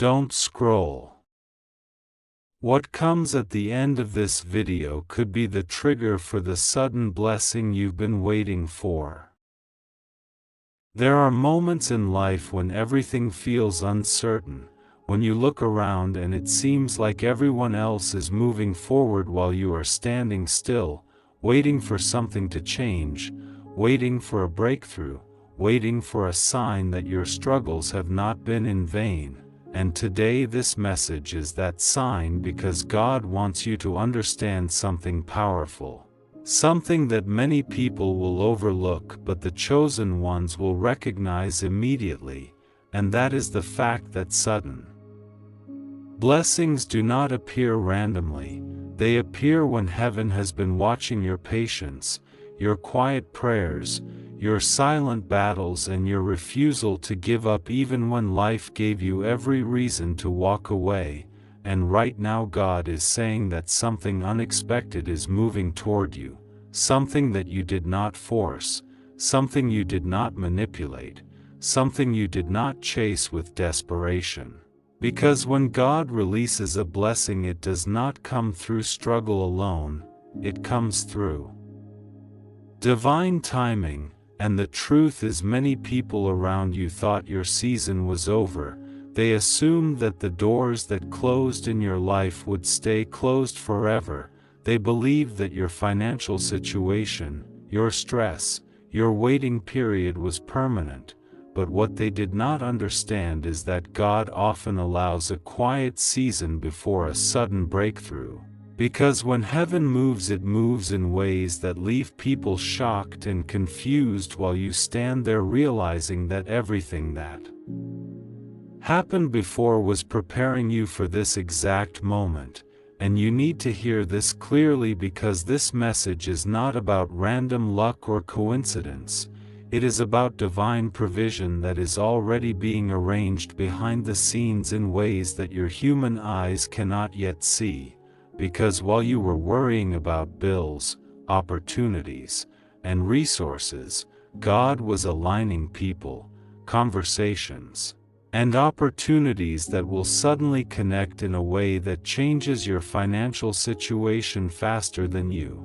Don't scroll. What comes at the end of this video could be the trigger for the sudden blessing you've been waiting for. There are moments in life when everything feels uncertain, when you look around and it seems like everyone else is moving forward while you are standing still, waiting for something to change, waiting for a breakthrough, waiting for a sign that your struggles have not been in vain. And today this message is that sign, because God wants you to understand something powerful. Something that many people will overlook but the chosen ones will recognize immediately, and that is the fact that sudden blessings do not appear randomly. They appear when heaven has been watching your patience, your quiet prayers, your silent battles, and your refusal to give up even when life gave you every reason to walk away. And right now God is saying that something unexpected is moving toward you, something that you did not force, something you did not manipulate, something you did not chase with desperation. Because when God releases a blessing, it does not come through struggle alone, it comes through divine timing. And the truth is, many people around you thought your season was over. They assumed that the doors that closed in your life would stay closed forever. They believed that your financial situation, your stress, your waiting period was permanent. But what they did not understand is that God often allows a quiet season before a sudden breakthrough. Because when heaven moves, it moves in ways that leave people shocked and confused while you stand there realizing that everything that happened before was preparing you for this exact moment. And you need to hear this clearly, because this message is not about random luck or coincidence. It is about divine provision that is already being arranged behind the scenes in ways that your human eyes cannot yet see. Because while you were worrying about bills, opportunities, and resources, God was aligning people, conversations, and opportunities that will suddenly connect in a way that changes your financial situation faster than you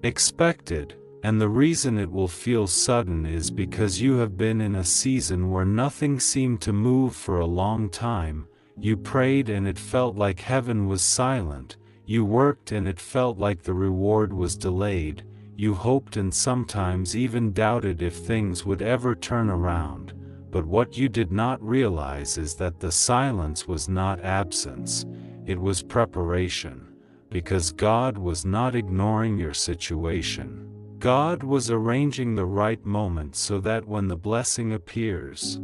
expected. And the reason it will feel sudden is because you have been in a season where nothing seemed to move for a long time. You prayed and it felt like heaven was silent. You worked and it felt like the reward was delayed. You hoped and sometimes even doubted if things would ever turn around. But what you did not realize is that the silence was not absence, it was preparation. Because God was not ignoring your situation. God was arranging the right moment so that when the blessing appears,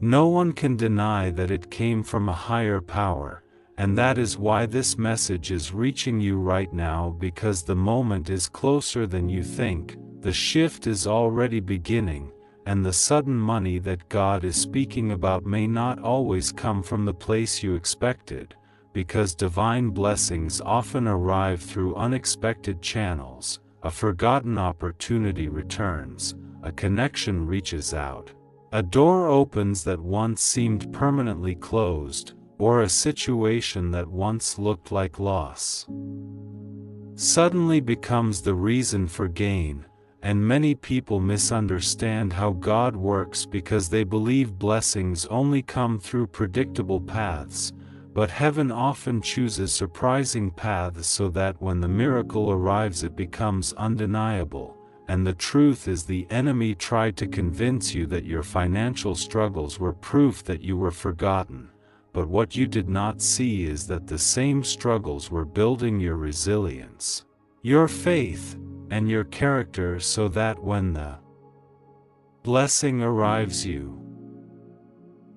no one can deny that it came from a higher power. And that is why this message is reaching you right now, because the moment is closer than you think. The shift is already beginning, and the sudden money that God is speaking about may not always come from the place you expected, because divine blessings often arrive through unexpected channels. A forgotten opportunity returns, a connection reaches out. A door opens that once seemed permanently closed, or a situation that once looked like loss suddenly becomes the reason for gain. And many people misunderstand how God works because they believe blessings only come through predictable paths, but heaven often chooses surprising paths so that when the miracle arrives it becomes undeniable. And the truth is, the enemy tried to convince you that your financial struggles were proof that you were forgotten. But what you did not see is that the same struggles were building your resilience, your faith, and your character, so that when the blessing arrives you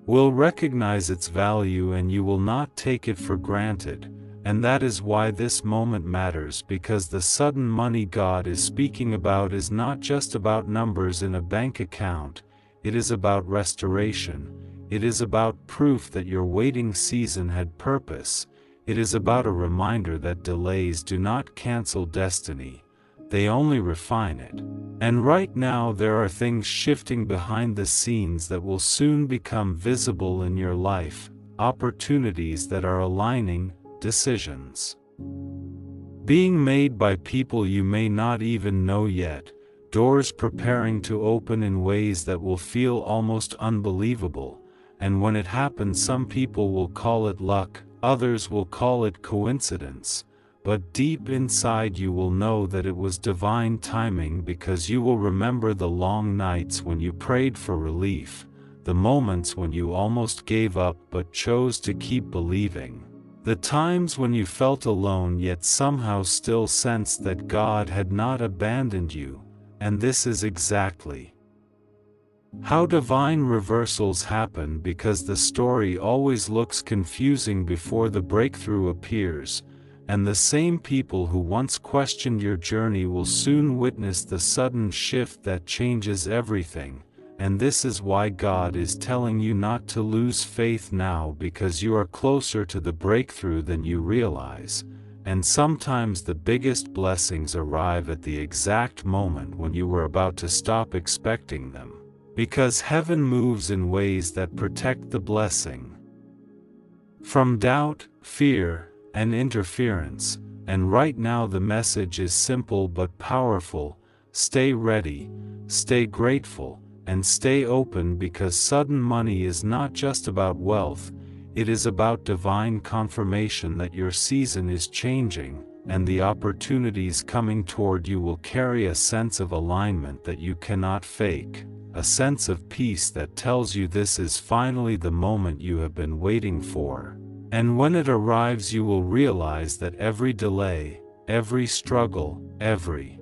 will recognize its value and you will not take it for granted. And that is why this moment matters, because the sudden money God is speaking about is not just about numbers in a bank account. It is about restoration. It is about proof that your waiting season had purpose. It is about a reminder that delays do not cancel destiny. they only refine it. And right now there are things shifting behind the scenes that will soon become visible in your life, opportunities that are aligning, decisions being made by people you may not even know yet, doors preparing to open in ways that will feel almost unbelievable, and when it happens some people will call it luck, others will call it coincidence, but deep inside you will know that it was divine timing because you will remember the long nights when you prayed for relief, the moments when you almost gave up but chose to keep believing. The times when you felt alone yet somehow still sensed that God had not abandoned you, and this is exactly how divine reversals happen because the story always looks confusing before the breakthrough appears, and the same people who once questioned your journey will soon witness the sudden shift that changes everything. And this is why God is telling you not to lose faith now because you are closer to the breakthrough than you realize, and sometimes the biggest blessings arrive at the exact moment when you were about to stop expecting them, because heaven moves in ways that protect the blessing from doubt, fear, and interference. And right now the message is simple but powerful: stay ready, stay grateful, and stay open because sudden money is not just about wealth, it is about divine confirmation that your season is changing, and the opportunities coming toward you will carry a sense of alignment that you cannot fake, a sense of peace that tells you this is finally the moment you have been waiting for. And when it arrives you will realize that every delay, every struggle, every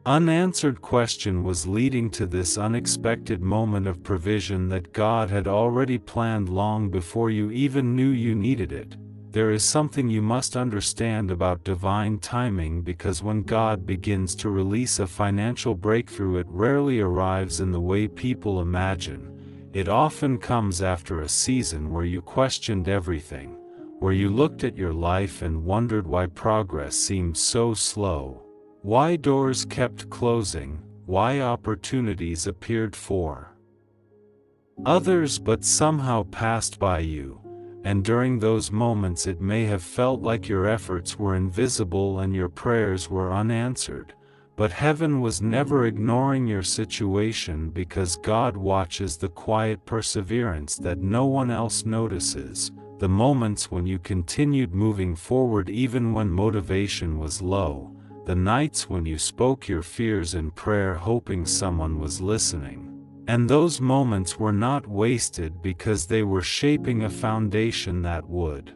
unanswered question was leading to this unexpected moment of provision that God had already planned long before you even knew you needed it. There is something you must understand about divine timing because when God begins to release a financial breakthrough, it rarely arrives in the way people imagine. It often comes after a season where you questioned everything, where you looked at your life and wondered why progress seemed so slow, why doors kept closing, why opportunities appeared for others but somehow passed by you, and during those moments it may have felt like your efforts were invisible and your prayers were unanswered, but heaven was never ignoring your situation because God watches the quiet perseverance that no one else notices, the moments when you continued moving forward even when motivation was low, the nights when you spoke your fears in prayer hoping someone was listening. And those moments were not wasted because they were shaping a foundation that would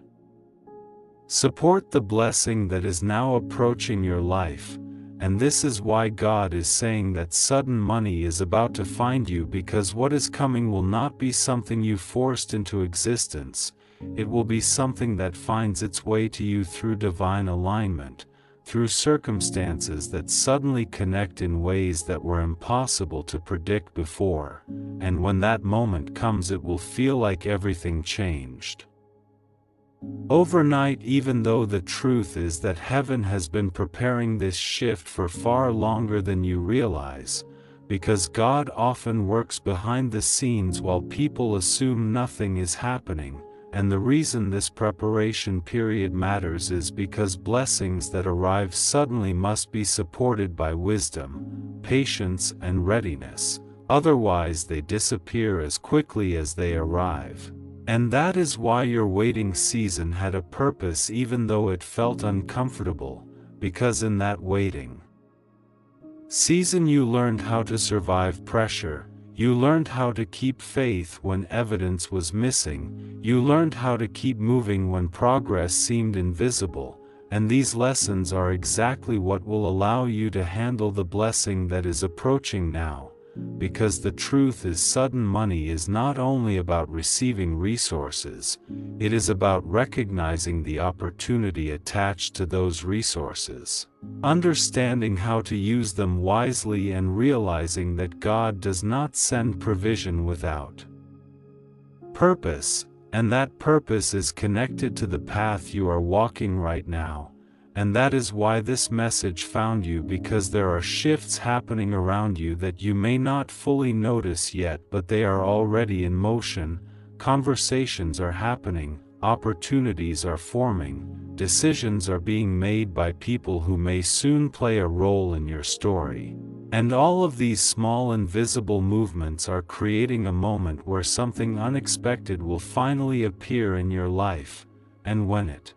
support the blessing that is now approaching your life. And this is why God is saying that sudden money is about to find you, because what is coming will not be something you forced into existence, it will be something that finds its way to you through divine alignment, through circumstances that suddenly connect in ways that were impossible to predict before, and when that moment comes it will feel like everything changed overnight, even though the truth is that heaven has been preparing this shift for far longer than you realize, because God often works behind the scenes while people assume nothing is happening. And the reason this preparation period matters is because blessings that arrive suddenly must be supported by wisdom, patience, and readiness, otherwise they disappear as quickly as they arrive. And that is why your waiting season had a purpose even though it felt uncomfortable, because in that waiting season you learned how to survive pressure. You learned how to keep faith when evidence was missing, you learned how to keep moving when progress seemed invisible, and these lessons are exactly what will allow you to handle the blessing that is approaching now, because the truth is sudden money is not only about receiving resources, it is about recognizing the opportunity attached to those resources, understanding how to use them wisely, and realizing that God does not send provision without purpose, and that purpose is connected to the path you are walking right now, and that is why this message found you, because there are shifts happening around you that you may not fully notice yet, but they are already in motion. Conversations are happening, opportunities are forming, decisions are being made by people who may soon play a role in your story. And all of these small invisible movements are creating a moment where something unexpected will finally appear in your life, and when it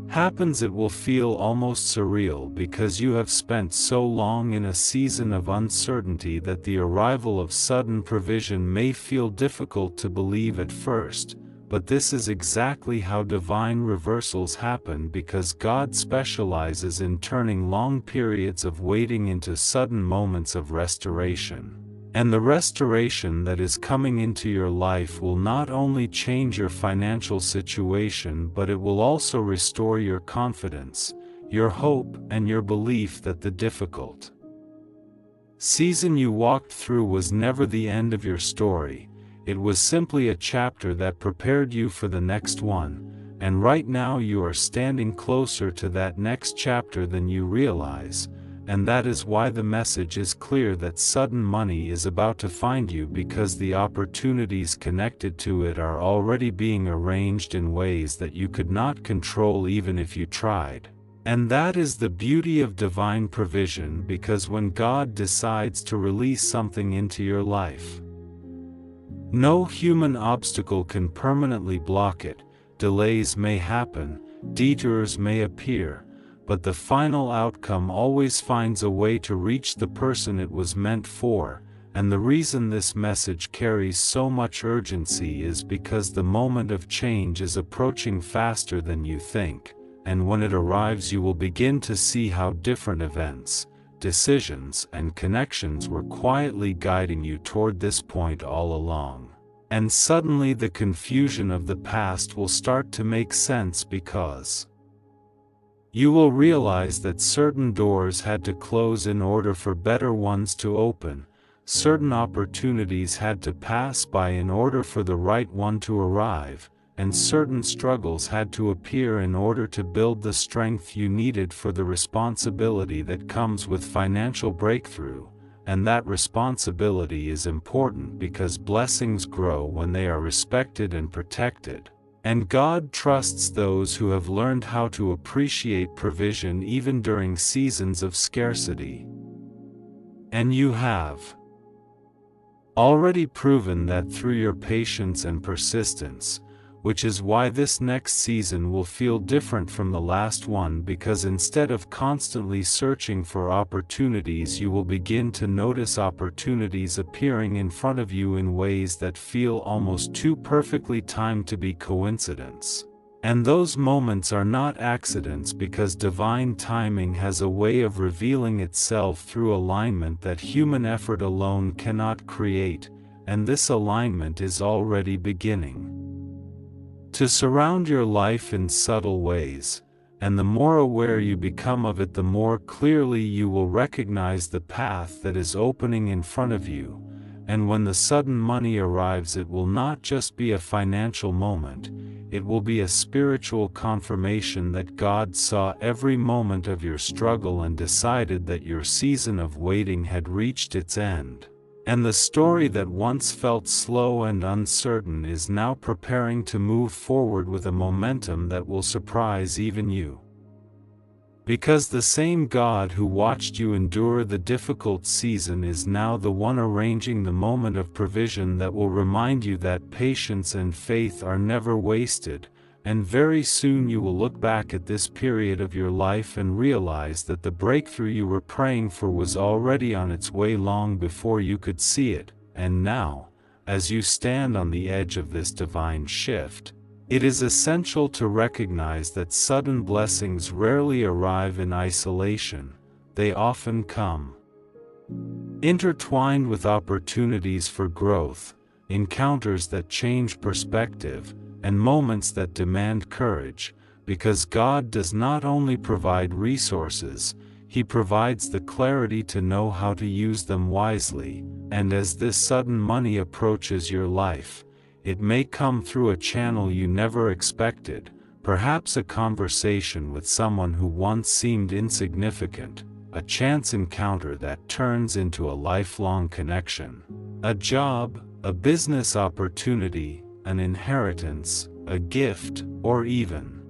happens it will feel almost surreal, because you have spent so long in a season of uncertainty that the arrival of sudden provision may feel difficult to believe at first. But this is exactly how divine reversals happen, because God specializes in turning long periods of waiting into sudden moments of restoration. And the restoration that is coming into your life will not only change your financial situation, but it will also restore your confidence, your hope, and your belief that the difficult season you walked through was never the end of your story. It was simply a chapter that prepared you for the next one, and right now you are standing closer to that next chapter than you realize, and that is why the message is clear that sudden money is about to find you, because the opportunities connected to it are already being arranged in ways that you could not control even if you tried. And that is the beauty of divine provision, because when God decides to release something into your life, no human obstacle can permanently block it. Delays may happen, detours may appear, but the final outcome always finds a way to reach the person it was meant for. And the reason this message carries so much urgency is because the moment of change is approaching faster than you think, and when it arrives you will begin to see how different events, decisions, and connections were quietly guiding you toward this point all along. And suddenly the confusion of the past will start to make sense, because you will realize that certain doors had to close in order for better ones to open, certain opportunities had to pass by in order for the right one to arrive, and certain struggles had to appear in order to build the strength you needed for the responsibility that comes with financial breakthrough. And that responsibility is important because blessings grow when they are respected and protected. And God trusts those who have learned how to appreciate provision even during seasons of scarcity. And you have already proven that through your patience and persistence, which is why this next season will feel different from the last one, because instead of constantly searching for opportunities, you will begin to notice opportunities appearing in front of you in ways that feel almost too perfectly timed to be coincidence. And those moments are not accidents, because divine timing has a way of revealing itself through alignment that human effort alone cannot create, and this alignment is already beginning to surround your life in subtle ways, and the more aware you become of it, the more clearly you will recognize the path that is opening in front of you. And when the sudden money arrives, it will not just be a financial moment, it will be a spiritual confirmation that God saw every moment of your struggle and decided that your season of waiting had reached its end. And the story that once felt slow and uncertain is now preparing to move forward with a momentum that will surprise even you. Because the same God who watched you endure the difficult season is now the one arranging the moment of provision that will remind you that patience and faith are never wasted. And very soon you will look back at this period of your life and realize that the breakthrough you were praying for was already on its way long before you could see it. And now, as you stand on the edge of this divine shift, it is essential to recognize that sudden blessings rarely arrive in isolation. They often come intertwined with opportunities for growth, encounters that change perspective, and moments that demand courage, because God does not only provide resources, He provides the clarity to know how to use them wisely. And as this sudden money approaches your life, it may come through a channel you never expected, Perhaps a conversation with someone who once seemed insignificant, a chance encounter that turns into a lifelong connection. A job, a business opportunity, an inheritance, a gift, or even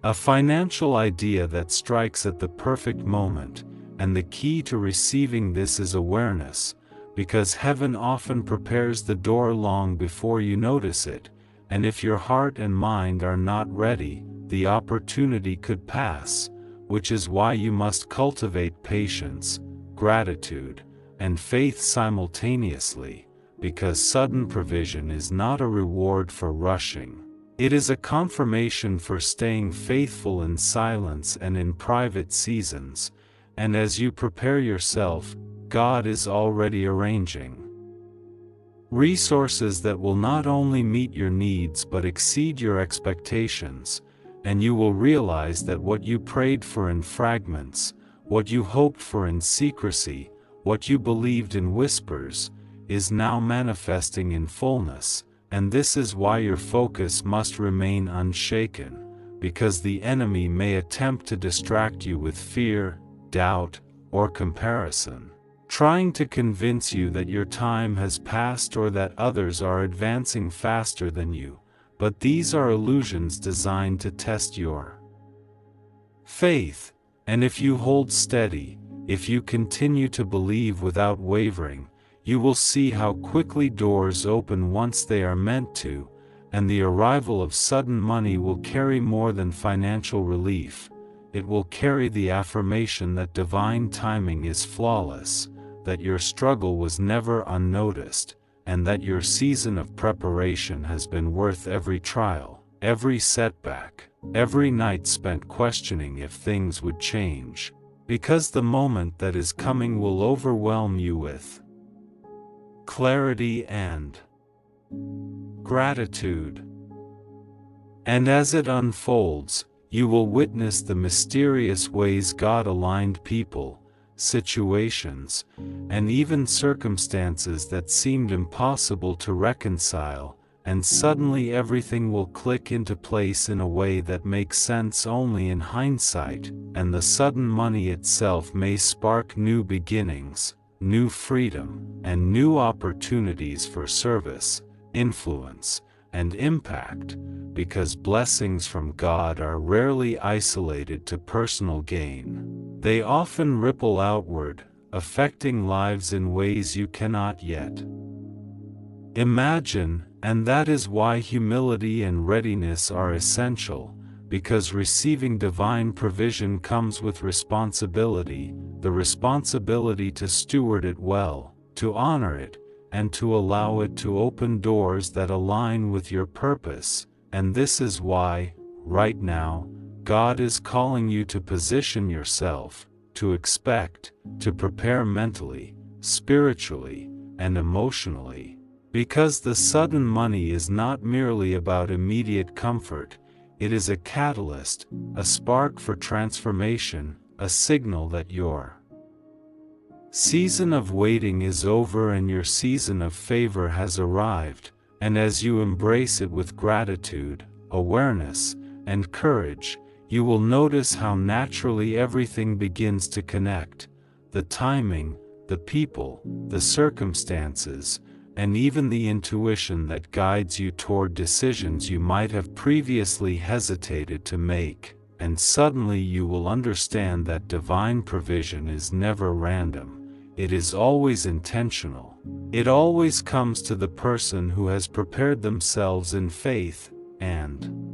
a financial idea that strikes at the perfect moment. And the key to receiving this is awareness, because heaven often prepares the door long before you notice it, and if your heart and mind are not ready, the opportunity could pass, which is why you must cultivate patience, gratitude, and faith simultaneously, because sudden provision is not a reward for rushing. It is a confirmation for staying faithful in silence and in private seasons, and as you prepare yourself, God is already arranging resources that will not only meet your needs but exceed your expectations, and you will realize that what you prayed for in fragments, what you hoped for in secrecy, what you believed in whispers, is now manifesting in fullness, and this is why your focus must remain unshaken, because the enemy may attempt to distract you with fear, doubt, or comparison, trying to convince you that your time has passed or that others are advancing faster than you, but these are illusions designed to test your faith, and if you hold steady, if you continue to believe without wavering, you will see how quickly doors open once they are meant to, and the arrival of sudden money will carry more than financial relief. It will carry the affirmation that divine timing is flawless, that your struggle was never unnoticed, and that your season of preparation has been worth every trial, every setback, every night spent questioning if things would change, because the moment that is coming will overwhelm you with clarity and gratitude. And as it unfolds, you will witness the mysterious ways God aligned people, situations, and even circumstances that seemed impossible to reconcile, and suddenly everything will click into place in a way that makes sense only in hindsight, and the sudden money itself may spark new beginnings, new freedom, and new opportunities for service, influence, and impact, because blessings from God are rarely isolated to personal gain. They often ripple outward, affecting lives in ways you cannot yet imagine, and that is why humility and readiness are essential, because receiving divine provision comes with responsibility, the responsibility to steward it well, to honor it, and to allow it to open doors that align with your purpose. And this is why, right now, God is calling you to position yourself, to expect, to prepare mentally, spiritually, and emotionally. Because the sudden money is not merely about immediate comfort, it is a catalyst, a spark for transformation, a signal that your season of waiting is over and your season of favor has arrived, and as you embrace it with gratitude, awareness, and courage, you will notice how naturally everything begins to connect, the timing, the people, the circumstances, and even the intuition that guides you toward decisions you might have previously hesitated to make, and suddenly you will understand that divine provision is never random. It is always intentional. It always comes to the person who has prepared themselves in faith, and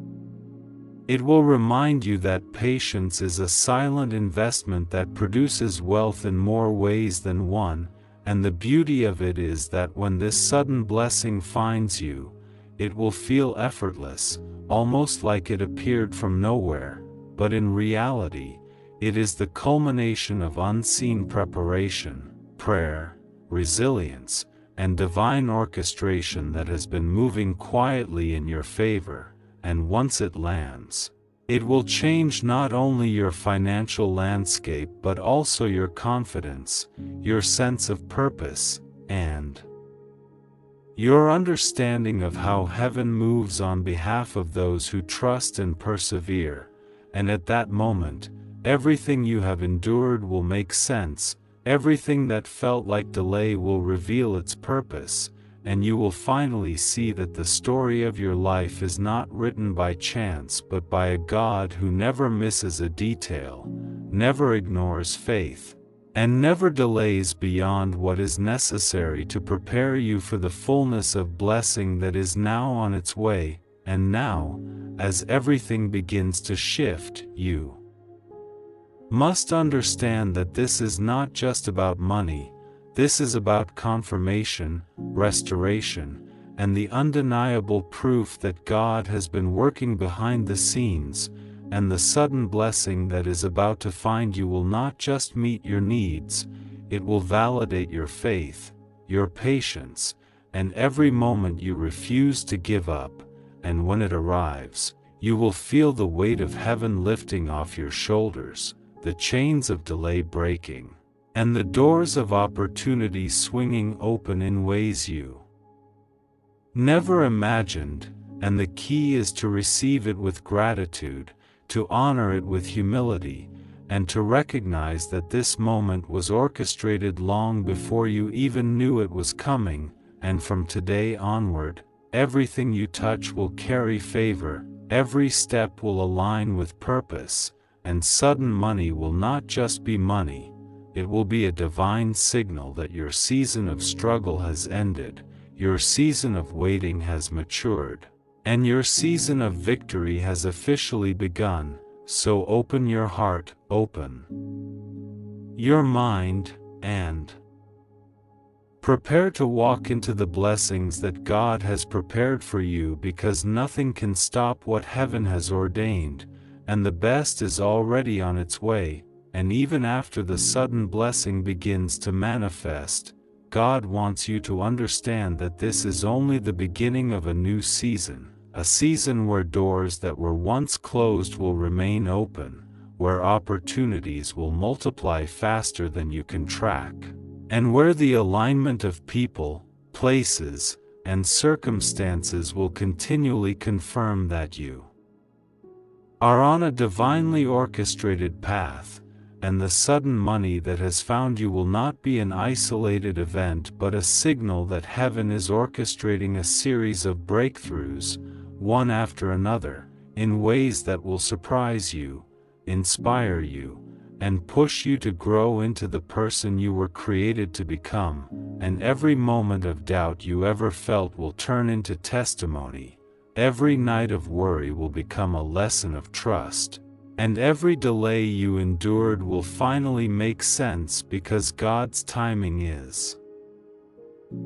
it will remind you that patience is a silent investment that produces wealth in more ways than one, and the beauty of it is that when this sudden blessing finds you, it will feel effortless, almost like it appeared from nowhere, but in reality, it is the culmination of unseen preparation, prayer, resilience, and divine orchestration that has been moving quietly in your favor, and once it lands, it will change not only your financial landscape but also your confidence, your sense of purpose, and Your understanding of how heaven moves on behalf of those who trust and persevere, and at that moment, everything you have endured will make sense, everything that felt like delay will reveal its purpose, and you will finally see that the story of your life is not written by chance but by a God who never misses a detail, never ignores faith, and never delays beyond what is necessary to prepare you for the fullness of blessing that is now on its way. And now, as everything begins to shift, you must understand that this is not just about money, this is about confirmation, restoration, and the undeniable proof that God has been working behind the scenes, and the sudden blessing that is about to find you will not just meet your needs, it will validate your faith, your patience, and every moment you refuse to give up. And when it arrives, you will feel the weight of heaven lifting off your shoulders, the chains of delay breaking, and the doors of opportunity swinging open in ways you never imagined. And the key is to receive it with gratitude, to honor it with humility, and to recognize that this moment was orchestrated long before you even knew it was coming. And from today onward, everything you touch will carry favor, every step will align with purpose, and sudden money will not just be money, it will be a divine signal that your season of struggle has ended, your season of waiting has matured, and your season of victory has officially begun. So open your heart, open your mind, and prepare to walk into the blessings that God has prepared for you, because nothing can stop what heaven has ordained, and the best is already on its way. And even after the sudden blessing begins to manifest, God wants you to understand that this is only the beginning of a new season, a season where doors that were once closed will remain open, where opportunities will multiply faster than you can track, and where the alignment of people, places, and circumstances will continually confirm that you are on a divinely orchestrated path, and the sudden money that has found you will not be an isolated event but a signal that heaven is orchestrating a series of breakthroughs, one after another, in ways that will surprise you, inspire you, and push you to grow into the person you were created to become. And every moment of doubt you ever felt will turn into testimony, every night of worry will become a lesson of trust, and every delay you endured will finally make sense, because God's timing is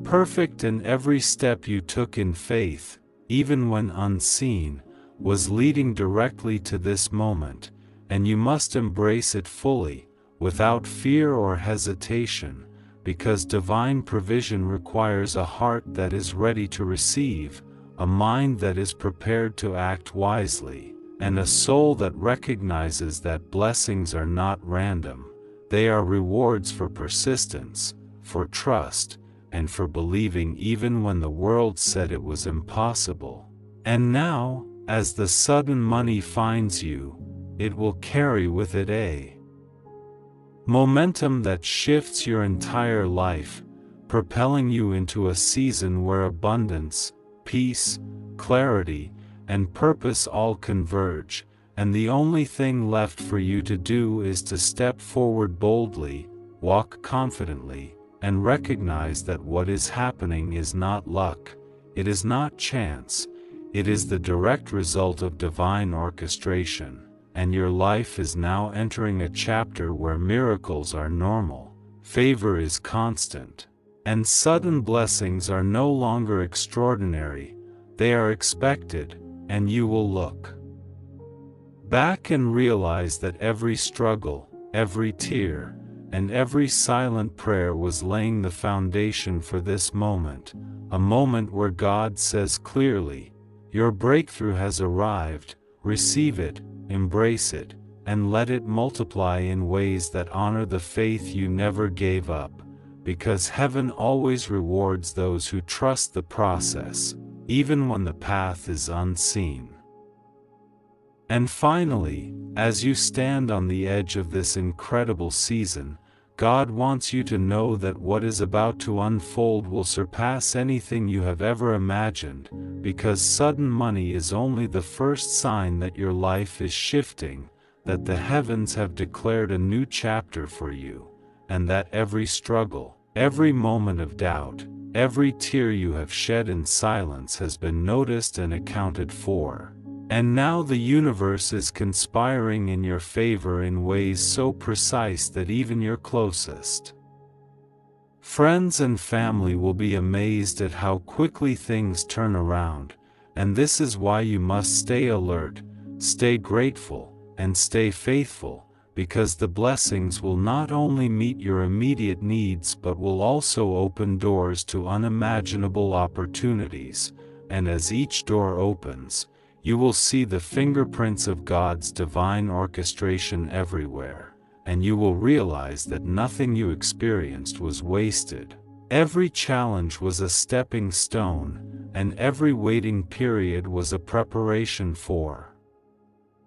perfect, and every step you took in faith, even when unseen, was leading directly to this moment. And you must embrace it fully, without fear or hesitation, because divine provision requires a heart that is ready to receive, a mind that is prepared to act wisely, and a soul that recognizes that blessings are not random, they are rewards for persistence, for trust, and for believing even when the world said it was impossible. And now, as the sudden money finds you, it will carry with it a momentum that shifts your entire life, propelling you into a season where abundance, peace, clarity, and purpose all converge, and the only thing left for you to do is to step forward boldly, walk confidently, and recognize that what is happening is not luck, it is not chance, it is the direct result of divine orchestration. And your life is now entering a chapter where miracles are normal, favor is constant, and sudden blessings are no longer extraordinary, they are expected. And you will look back and realize that every struggle, every tear, and every silent prayer was laying the foundation for this moment, a moment where God says clearly, your breakthrough has arrived, receive it, embrace it, and let it multiply in ways that honor the faith you never gave up, because heaven always rewards those who trust the process, even when the path is unseen. And finally, as you stand on the edge of this incredible season, God wants you to know that what is about to unfold will surpass anything you have ever imagined, because sudden money is only the first sign that your life is shifting, that the heavens have declared a new chapter for you, and that every struggle, every moment of doubt, every tear you have shed in silence has been noticed and accounted for. And now the universe is conspiring in your favor in ways so precise that even your closest friends and family will be amazed at how quickly things turn around, and this is why you must stay alert, stay grateful, and stay faithful, because the blessings will not only meet your immediate needs but will also open doors to unimaginable opportunities, and as each door opens, you will see the fingerprints of God's divine orchestration everywhere, and you will realize that nothing you experienced was wasted. Every challenge was a stepping stone, and every waiting period was a preparation for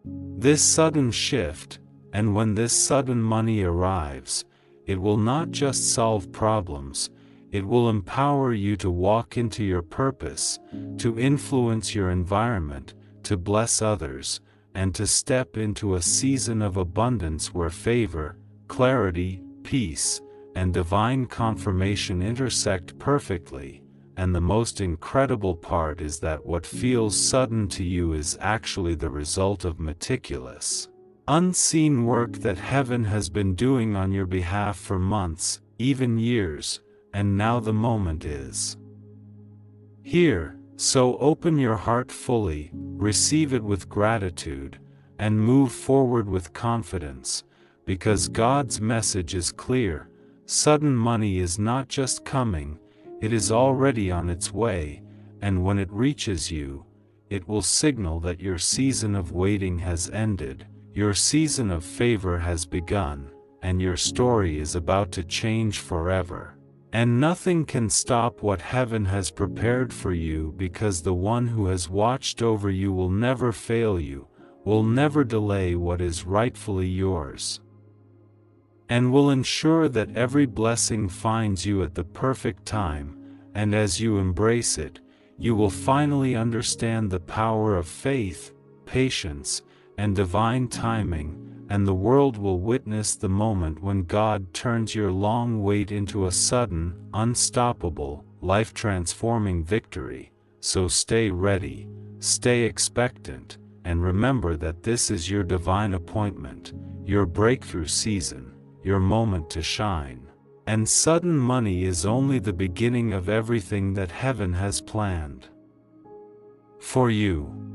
this sudden shift. And when this sudden money arrives, it will not just solve problems, it will empower you to walk into your purpose, to influence your environment, to bless others, and to step into a season of abundance where favor, clarity, peace, and divine confirmation intersect perfectly. And the most incredible part is that what feels sudden to you is actually the result of meticulous, unseen work that heaven has been doing on your behalf for months, even years, and now the moment is here. So open your heart fully, receive it with gratitude, and move forward with confidence, because God's message is clear. Sudden money is not just coming, it is already on its way, and when it reaches you, it will signal that your season of waiting has ended, your season of favor has begun, and your story is about to change forever. And nothing can stop what heaven has prepared for you, because the one who has watched over you will never fail you, will never delay what is rightfully yours, and will ensure that every blessing finds you at the perfect time. And as you embrace it, you will finally understand the power of faith, patience, and divine timing, and the world will witness the moment when God turns your long wait into a sudden, unstoppable, life-transforming victory. So stay ready, stay expectant, and remember that this is your divine appointment, your breakthrough season, your moment to shine. And sudden money is only the beginning of everything that heaven has planned for you.